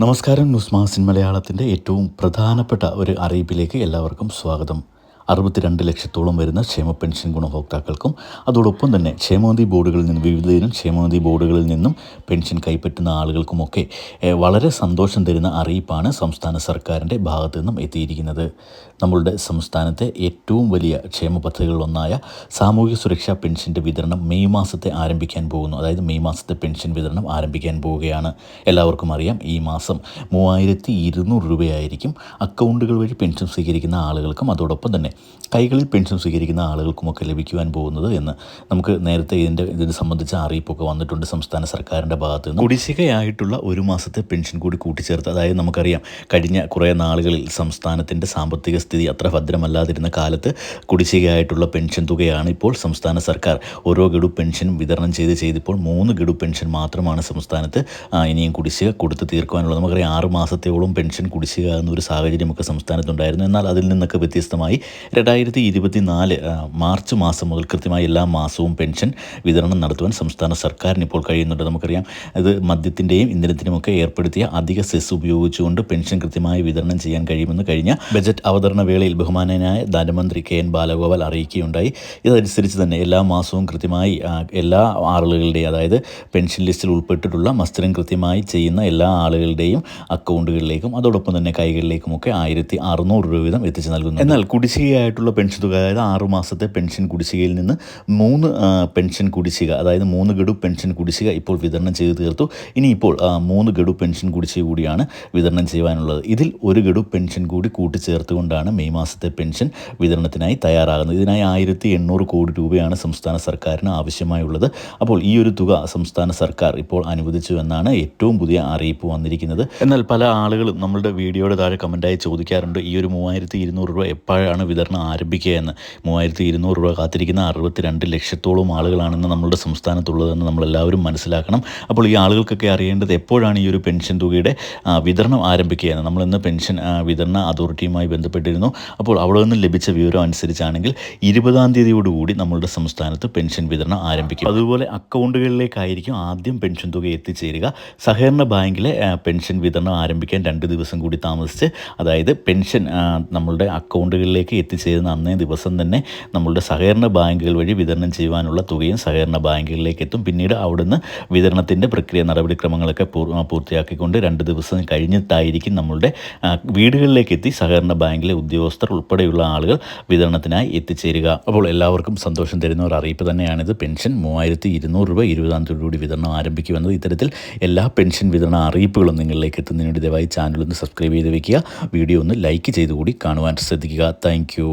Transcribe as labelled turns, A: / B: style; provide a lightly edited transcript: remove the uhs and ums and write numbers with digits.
A: നമസ്കാരം. ന്യൂസ് മാസിൻ മലയാളത്തിൻ്റെ ഏറ്റവും പ്രധാനപ്പെട്ട ഒരു അറിയിപ്പിലേക്ക് എല്ലാവർക്കും സ്വാഗതം. 62 ലക്ഷത്തോളം വരുന്ന ക്ഷേമ പെൻഷൻ ഗുണഭോക്താക്കൾക്കും അതോടൊപ്പം തന്നെ ക്ഷേമനിധി ബോർഡുകളിൽ നിന്ന് വിവിധയിനം ക്ഷേമനിധി ബോർഡുകളിൽ നിന്നും പെൻഷൻ കൈപ്പറ്റുന്ന ആളുകൾക്കുമൊക്കെ വളരെ സന്തോഷം തരുന്ന അറിയിപ്പാണ് സംസ്ഥാന സർക്കാരിൻ്റെ ഭാഗത്തു നിന്നും എത്തിയിരിക്കുന്നത്. നമ്മളുടെ സംസ്ഥാനത്തെ ഏറ്റവും വലിയ ക്ഷേമ പദ്ധതികളിലൊന്നായ സാമൂഹിക സുരക്ഷാ പെൻഷൻ്റെ വിതരണം മെയ് മാസത്തെ ആരംഭിക്കാൻ പോകുന്നു. അതായത് മെയ് മാസത്തെ പെൻഷൻ വിതരണം ആരംഭിക്കാൻ പോവുകയാണ്. എല്ലാവർക്കും അറിയാം, ഈ മാസം 3200 രൂപയായിരിക്കും അക്കൗണ്ടുകൾ വഴി പെൻഷൻ സ്വീകരിക്കുന്ന ആളുകൾക്കും അതോടൊപ്പം തന്നെ കൈകളിൽ പെൻഷൻ സ്വീകരിക്കുന്ന ആളുകൾക്കുമൊക്കെ ലഭിക്കുവാൻ പോകുന്നത് എന്ന് നമുക്ക് നേരത്തെ ഇതിനെ സംബന്ധിച്ച അറിയിപ്പൊക്കെ വന്നിട്ടുണ്ട് സംസ്ഥാന സർക്കാരിൻ്റെ ഭാഗത്ത് നിന്ന്. കുടിശ്ശികയായിട്ടുള്ള ഒരു മാസത്തെ പെൻഷൻ കൂടി കൂട്ടിച്ചേർത്ത്, അതായത് നമുക്കറിയാം കഴിഞ്ഞ കുറേ നാളുകളിൽ സംസ്ഥാനത്തിൻ്റെ സാമ്പത്തിക സ്ഥിതി അത്ര ഭദ്രമല്ലാതിരുന്ന കാലത്ത് കുടിശ്ശികയായിട്ടുള്ള പെൻഷൻ തുകയാണ് ഇപ്പോൾ സംസ്ഥാന സർക്കാർ ഓരോ ഗഡു പെൻഷനും വിതരണം ചെയ്തിപ്പോൾ 3 ഗഡു പെൻഷൻ മാത്രമാണ് സംസ്ഥാനത്ത് ഇനിയും കുടിശ്ശിക കൊടുത്ത് തീർക്കുവാനുള്ളത്. നമുക്കറിയാം 6 മാസത്തോളം പെൻഷൻ കുടിശ്ശിക എന്നൊരു സാഹചര്യമൊക്കെ സംസ്ഥാനത്തുണ്ടായിരുന്നു. എന്നാൽ അതിൽ നിന്നൊക്കെ വ്യത്യസ്തമായി 2024 മാർച്ച് മാസം മുതൽ കൃത്യമായി എല്ലാ മാസവും പെൻഷൻ വിതരണം നടത്തുവാൻ സംസ്ഥാന സർക്കാരിന് ഇപ്പോൾ കഴിയുന്നുണ്ട്. നമുക്കറിയാം ഇത് മദ്യത്തിൻ്റെയും ഇന്ധനത്തിനുമൊക്കെ ഏർപ്പെടുത്തിയ അധിക സെസ് ഉപയോഗിച്ചുകൊണ്ട് പെൻഷൻ കൃത്യമായി വിതരണം ചെയ്യാൻ കഴിയുമെന്ന് കഴിഞ്ഞ ബജറ്റ് അവതരണ വേളയിൽ ബഹുമാനനായ ധനമന്ത്രി കെ എൻ ബാലഗോപാൽ അറിയിക്കുകയുണ്ടായി. ഇതനുസരിച്ച് തന്നെ എല്ലാ മാസവും കൃത്യമായി എല്ലാ ആളുകളുടെയും, അതായത് പെൻഷൻ ലിസ്റ്റിൽ ഉൾപ്പെട്ടിട്ടുള്ള മസ്റ്ററിംഗ് കൃത്യമായി ചെയ്യുന്ന എല്ലാ ആളുകളുടെയും അക്കൗണ്ടുകളിലേക്കും അതോടൊപ്പം തന്നെ കൈകളിലേക്കുമൊക്കെ 1600 രൂപ വീതം എത്തിച്ചു നൽകുന്നു. എന്നാൽ കുടിശ്ശികയായിട്ടുള്ള പെൻഷൻ തുക, അതായത് 6 മാസത്തെ പെൻഷൻ കുടിശ്ശികയിൽ നിന്ന് 3 പെൻഷൻ കുടിശ്ശിക, അതായത് 3 ഗഡു പെൻഷൻ കുടിശ്ശിക ഇപ്പോൾ വിതരണം ചെയ്ത് തീർത്തു. ഇനിയിപ്പോൾ 3 ഗഡു പെൻഷൻ കുടിശ്ശിക കൂടിയാണ് വിതരണം ചെയ്യുവാനുള്ളത്. ഇതിൽ 1 ഗഡു പെൻഷൻ കൂടി കൂട്ടിച്ചേർത്തുകൊണ്ടാണ് മെയ് മാസത്തെ പെൻഷൻ വിതരണത്തിനായി തയ്യാറാകുന്നത്. ഇതിനായി 1800 കോടി രൂപയാണ് സംസ്ഥാന സർക്കാരിന് ആവശ്യമായുള്ളത്. അപ്പോൾ ഈ ഒരു തുക സംസ്ഥാന സർക്കാർ ഇപ്പോൾ അനുവദിച്ചു എന്നാണ് ഏറ്റവും പുതിയ അറിയിപ്പ് വന്നിരിക്കുന്നത്. എന്നാൽ പല ആളുകളും നമ്മളുടെ വീഡിയോയുടെ താഴെ കമൻറ്റായി ചോദിക്കാറുണ്ട്, ഈ ഒരു 3200 രൂപ എപ്പോഴാണ് വിതരണം ആരംഭിക്കുക എന്ന്. 3200 രൂപ കാത്തിരിക്കുന്ന 62 ലക്ഷത്തോളം ആളുകളാണെന്ന് നമ്മളുടെ സംസ്ഥാനത്തുള്ളതെന്ന് നമ്മളെല്ലാവരും മനസ്സിലാക്കണം. അപ്പോൾ ഈ ആളുകൾക്കൊക്കെ അറിയേണ്ടത് എപ്പോഴാണ് ഈ ഒരു പെൻഷൻ തുകയുടെ വിതരണം ആരംഭിക്കുക എന്ന്. നമ്മളിന്ന് പെൻഷൻ വിതരണ അതോറിറ്റിയുമായി ബന്ധപ്പെട്ടിരുന്നു. അപ്പോൾ അവിടെ നിന്ന് ലഭിച്ച വിവരം അനുസരിച്ചാണെങ്കിൽ 20-ാം തീയതിയോടുകൂടി നമ്മളുടെ സംസ്ഥാനത്ത് പെൻഷൻ വിതരണം ആരംഭിക്കും. അതുപോലെ അക്കൗണ്ടുകളിലേക്കായിരിക്കും ആദ്യം പെൻഷൻ തുക എത്തിച്ചേരുക. സഹകരണ ബാങ്കിലെ പെൻഷൻ വിതരണം ആരംഭിക്കാൻ 2 ദിവസം കൂടി താമസിച്ച്, അതായത് പെൻഷൻ നമ്മളുടെ അക്കൗണ്ടുകളിലേക്ക് എത്തിച്ചേരുന്ന അന്നേ ദിവസം തന്നെ നമ്മളുടെ സഹകരണ ബാങ്കുകൾ വഴി വിതരണം ചെയ്യുവാനുള്ള തുകയും സഹകരണ ബാങ്കുകളിലേക്ക് എത്തും. പിന്നീട് അവിടുന്ന് വിതരണത്തിൻ്റെ പ്രക്രിയ നടപടിക്രമങ്ങളൊക്കെ പൂർത്തിയാക്കിക്കൊണ്ട് 2 ദിവസം കഴിഞ്ഞിട്ടായിരിക്കും നമ്മളുടെ വീടുകളിലേക്ക് എത്തി സഹകരണ ബാങ്കിലെ ഉദ്യോഗസ്ഥർ ഉൾപ്പെടെയുള്ള ആളുകൾ വിതരണത്തിനായി എത്തിച്ചേരുക. അപ്പോൾ എല്ലാവർക്കും സന്തോഷം തരുന്ന ഒരു അറിയിപ്പ് തന്നെയാണിത്. പെൻഷൻ 3200 രൂപ 20-ാം തീയതിയോടുകൂടി വിതരണം ആരംഭിക്കുമെന്നത്. ഇത്തരത്തിൽ എല്ലാ പെൻഷൻ വിതരണ അറിയിപ്പുകളും നിങ്ങളിലേക്ക് എത്തുന്നതിന് വേണ്ടി ദയവായി ചാനൽ ഒന്ന് സബ്സ്ക്രൈബ് ചെയ്ത് വെക്കുക. വീഡിയോ ഒന്ന് ലൈക്ക് ചെയ്തുകൂടി കാണുവാൻ ശ്രദ്ധിക്കുക. Thank you.